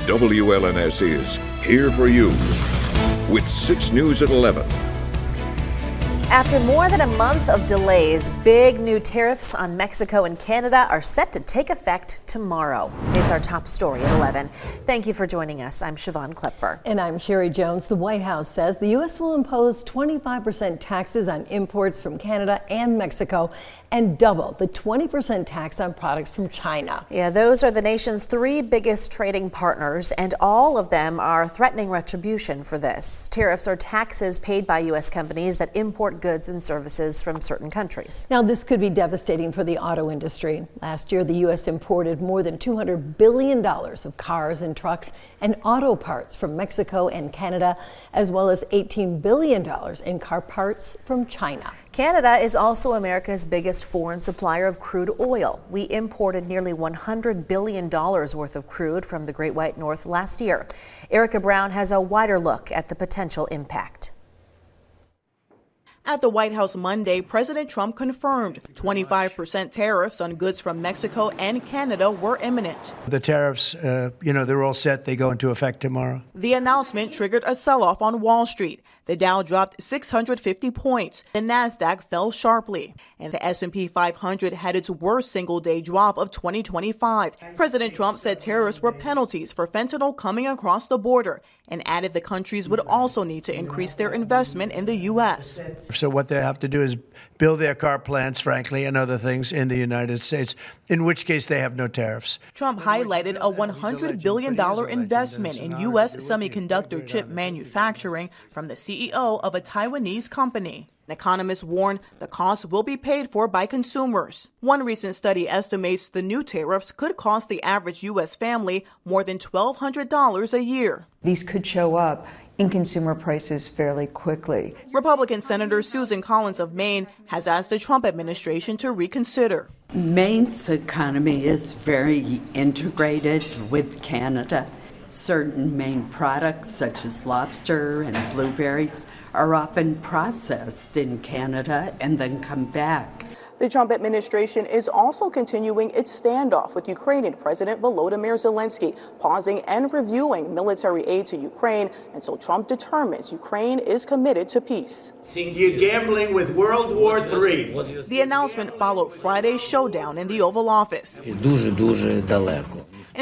WLNS is here for you with 6 News at 11. After more than a month of delays, big new tariffs on Mexico and Canada are set to take effect tomorrow. It's our top story at 11. Thank you for joining us. I'm Siobhan Klepfer. And I'm Sherry Jones. The White House says the U.S. will impose 25% taxes on imports from Canada and Mexico and double the 20% tax on products from China. Yeah, those are the nation's 3 biggest trading partners, and all of them are threatening retribution for this. Tariffs are taxes paid by U.S. companies that import goods and services from certain countries. Now, this could be devastating for the auto industry. Last year, the U.S. imported more than $200 billion of cars and trucks and auto parts from Mexico and Canada, as well as $18 billion in car parts from China. Canada is also America's biggest foreign supplier of crude oil. We imported nearly $100 billion worth of crude from the Great White North last year. Erica Brown has a wider look at the potential impact. At the White House Monday, President Trump confirmed 25% tariffs on goods from Mexico and Canada were imminent. The tariffs, they're all set. They go into effect tomorrow. The announcement triggered a sell-off on Wall Street. The Dow dropped 650 points. The Nasdaq fell sharply, and the S&P 500 had its worst single-day drop of 2025. President Trump said tariffs were penalties for fentanyl coming across the border and added the countries would also need to increase their investment in the U.S. So what they have to do is build their car plants, frankly, and other things in the United States, in which case they have no tariffs. Trump highlighted a $100 billion investment in U.S. semiconductor chip manufacturing from the CEO of a Taiwanese company. Economists warn the cost will be paid for by consumers. One recent study estimates the new tariffs could cost the average U.S. family more than $1,200 a year. These could show up in consumer prices fairly quickly. Republican Senator Susan Collins of Maine has asked the Trump administration to reconsider. Maine's economy is very integrated with Canada. Certain Maine products, such as lobster and blueberries, are often processed in Canada and then come back. The Trump administration is also continuing its standoff with Ukrainian President Volodymyr Zelensky, pausing and reviewing military aid to Ukraine until Trump determines Ukraine is committed to peace. You're gambling with World War III. The announcement followed Friday's showdown in the Oval Office. In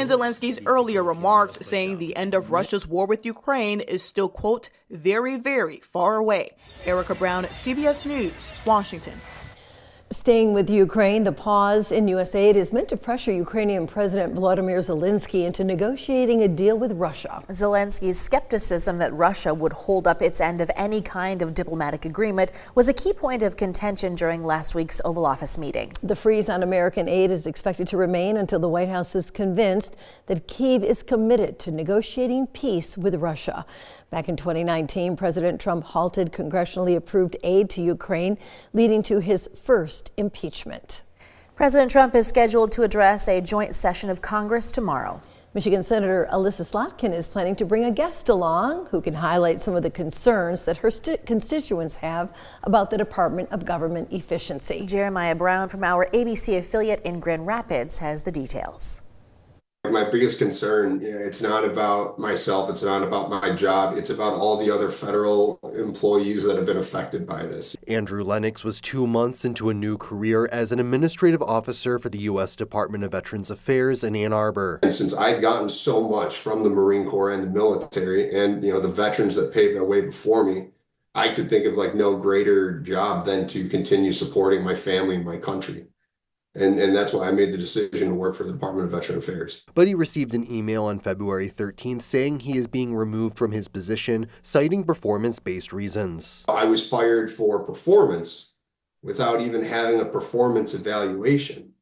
Zelensky's earlier remarks, saying the end of Russia's war with Ukraine is still, quote, very, very far away. Erica Brown, CBS News, Washington. Staying with Ukraine, the pause in U.S. aid is meant to pressure Ukrainian President Volodymyr Zelensky into negotiating a deal with Russia. Zelensky's skepticism that Russia would hold up its end of any kind of diplomatic agreement was a key point of contention during last week's Oval Office meeting. The freeze on American aid is expected to remain until the White House is convinced that Kyiv is committed to negotiating peace with Russia. Back in 2019, President Trump halted congressionally approved aid to Ukraine, leading to his first impeachment. President Trump is scheduled to address a joint session of Congress tomorrow. Michigan Senator Elissa Slotkin is planning to bring a guest along who can highlight some of the concerns that her constituents have about the Department of Government Efficiency. Jeremiah Brown from our ABC affiliate in Grand Rapids has the details. My biggest concern, it's not about myself, it's not about my job, it's about all the other federal employees that have been affected by this. Andrew Lennox was 2 months into a new career as an administrative officer for the U.S. Department of Veterans Affairs in Ann Arbor. And since I'd gotten so much from the Marine Corps and the military and the veterans that paved that way before me, I could think of no greater job than to continue supporting my family and my country. And that's why I made the decision to work for the Department of Veteran Affairs. But he received an email on February 13th saying he is being removed from his position, citing performance-based reasons. I was fired for performance without even having a performance evaluation,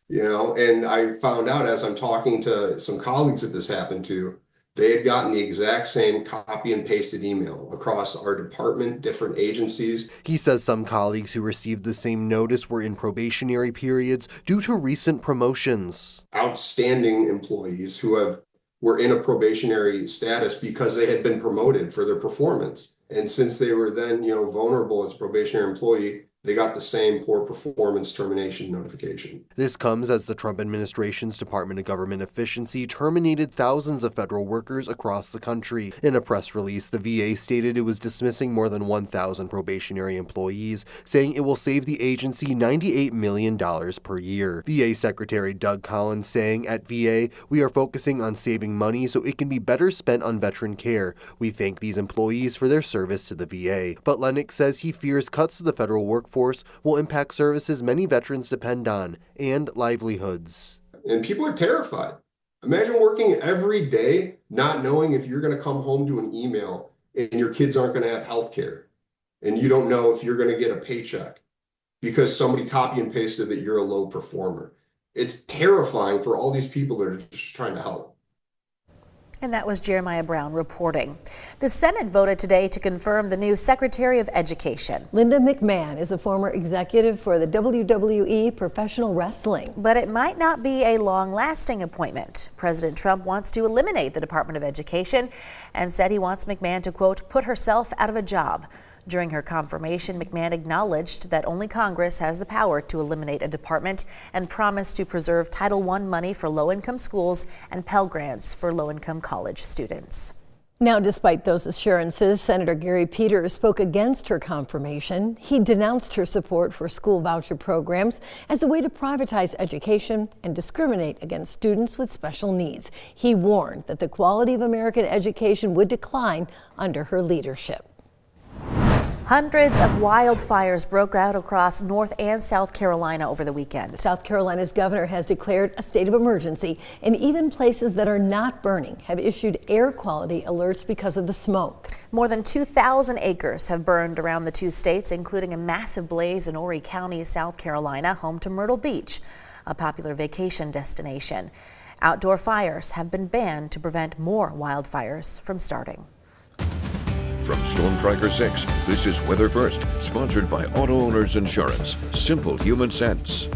and I found out as I'm talking to some colleagues that this happened to, they had gotten the exact same copy and pasted email across our department, different agencies. He says some colleagues who received the same notice were in probationary periods due to recent promotions. Outstanding employees who were in a probationary status because they had been promoted for their performance. And since they were then, vulnerable as a probationary employee, they got the same poor performance termination notification. This comes as the Trump administration's Department of Government Efficiency terminated thousands of federal workers across the country. In a press release, the VA stated it was dismissing more than 1,000 probationary employees, saying it will save the agency $98 million per year. VA Secretary Doug Collins saying, "At VA, we are focusing on saving money so it can be better spent on veteran care. We thank these employees for their service to the VA." But Lennox says he fears cuts to the federal workforce will impact services many veterans depend on and livelihoods. And people are terrified. Imagine working every day not knowing if you're going to come home to an email and your kids aren't going to have health care, and you don't know if you're going to get a paycheck because somebody copy and pasted that you're a low performer. It's terrifying for all these people that are just trying to help. And that was Jeremiah Brown reporting. The Senate voted today to confirm the new Secretary of Education. Linda McMahon is a former executive for the WWE Professional Wrestling. But it might not be a long-lasting appointment. President Trump wants to eliminate the Department of Education and said he wants McMahon to, quote, put herself out of a job. During her confirmation, McMahon acknowledged that only Congress has the power to eliminate a department and promised to preserve Title I money for low-income schools and Pell Grants for low-income college students. Now, despite those assurances, Senator Gary Peters spoke against her confirmation. He denounced her support for school voucher programs as a way to privatize education and discriminate against students with special needs. He warned that the quality of American education would decline under her leadership. Hundreds of wildfires broke out across North and South Carolina over the weekend. South Carolina's governor has declared a state of emergency, and even places that are not burning have issued air quality alerts because of the smoke. More than 2,000 acres have burned around the two states, including a massive blaze in Horry County, South Carolina, home to Myrtle Beach, a popular vacation destination. Outdoor fires have been banned to prevent more wildfires from starting. From Storm Tracker 6, this is Weather First, sponsored by Auto Owners Insurance. Simple human sense.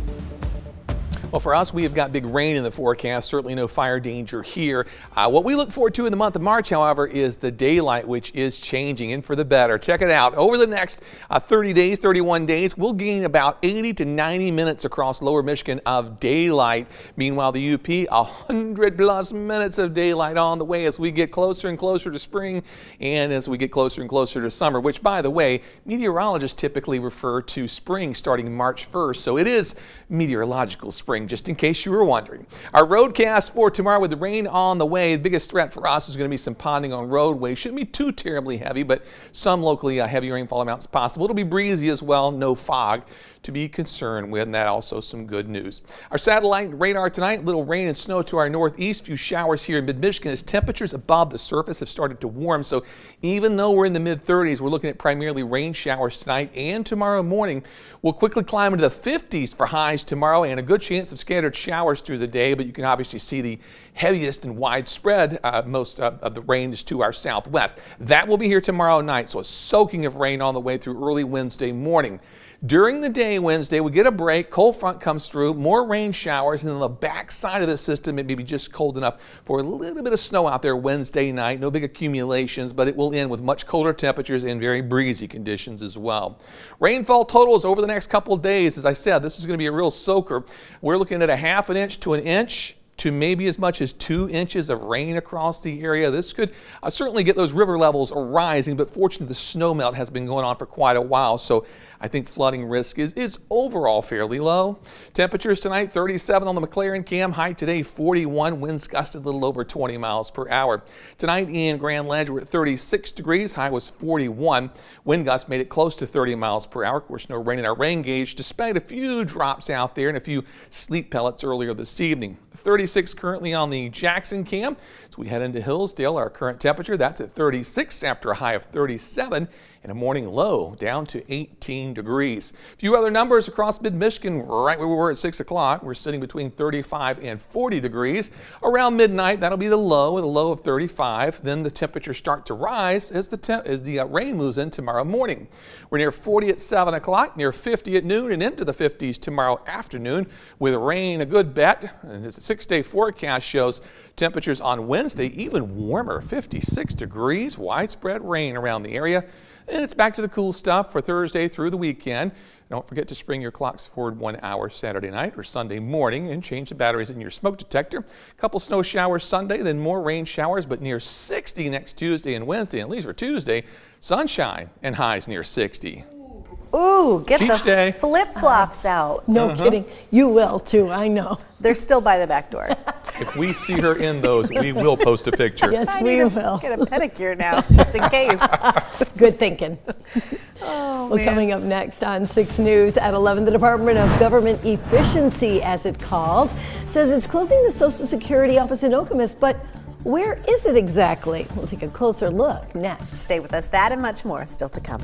Well, for us, we have got big rain in the forecast, certainly no fire danger here. What we look forward to in the month of March, however, is the daylight, which is changing and for the better. Check it out. Over the next 30 days, 31 days, we'll gain about 80 to 90 minutes across lower Michigan of daylight. Meanwhile, the UP, 100 plus minutes of daylight on the way as we get closer and closer to spring and as we get closer and closer to summer, which, by the way, meteorologists typically refer to spring starting March 1st. So it is meteorological spring, just in case you were wondering. Our roadcast for tomorrow with the rain on the way. The biggest threat for us is going to be some ponding on roadways. Shouldn't be too terribly heavy, but some locally heavy rainfall amounts possible. It'll be breezy as well, no fog to be concerned with, and that also some good news. Our satellite radar tonight, little rain and snow to our northeast, few showers here in mid-Michigan as temperatures above the surface have started to warm. So even though we're in the mid-30s, we're looking at primarily rain showers tonight and tomorrow morning. We'll quickly climb into the 50s for highs tomorrow and a good chance of scattered showers through the day, but you can obviously see the heaviest and widespread most of the rain is to our southwest. That will be here tomorrow night, so a soaking of rain on the way through early Wednesday morning. During the day Wednesday, we get a break, cold front comes through, more rain showers, and then on the back side of the system, it may be just cold enough for a little bit of snow out there Wednesday night. No big accumulations, but it will end with much colder temperatures and very breezy conditions as well. Rainfall totals over the next couple of days. As I said, this is going to be a real soaker. We're looking at a ½ an inch to an inch to maybe as much as 2 inches of rain across the area. This could certainly get those river levels rising, but fortunately the snow melt has been going on for quite a while, so I think flooding risk is overall fairly low. Temperatures tonight, 37 on the McLaren Cam. High today, 41. Winds gusted a little over 20 miles per hour. Tonight in Grand Ledge, we're at 36 degrees. High was 41. Wind gusts made it close to 30 miles per hour. Of course, no rain in our rain gauge, despite a few drops out there and a few sleet pellets earlier this evening. 36 currently on the Jackson Cam. As we head into Hillsdale, our current temperature, that's at 36 after a high of 37. And a morning low down to 18 degrees. A few other numbers across mid-Michigan, right where we were at 6 o'clock. We're sitting between 35 and 40 degrees. Around midnight, that'll be the low with a low of 35. Then the temperatures start to rise as the rain moves in tomorrow morning. We're near 40 at 7 o'clock, near 50 at noon, and into the 50s tomorrow afternoon with rain a good bet. And as the 6-day forecast shows, Temperatures on Wednesday even warmer, 56 degrees, widespread rain around the area. And it's back to the cool stuff for Thursday through the weekend. Don't forget to spring your clocks forward 1 hour Saturday night or Sunday morning and change the batteries in your smoke detector. A couple snow showers Sunday, then more rain showers, but near 60 next Tuesday and Wednesday. At least for Tuesday, sunshine and highs near 60. Ooh, get Beach day. the flip-flops out. No kidding. You will too, I know. They're still by the back door. If we see her in those, we will post a picture. Yes, we will. Get a pedicure now, just in case. Good thinking. Oh, Well, coming up next on 6 News at 11, the Department of Government Efficiency, as it's called, says it's closing the Social Security office in Okemos, but where is it exactly? We'll take a closer look next. Stay with us. That and much more still to come.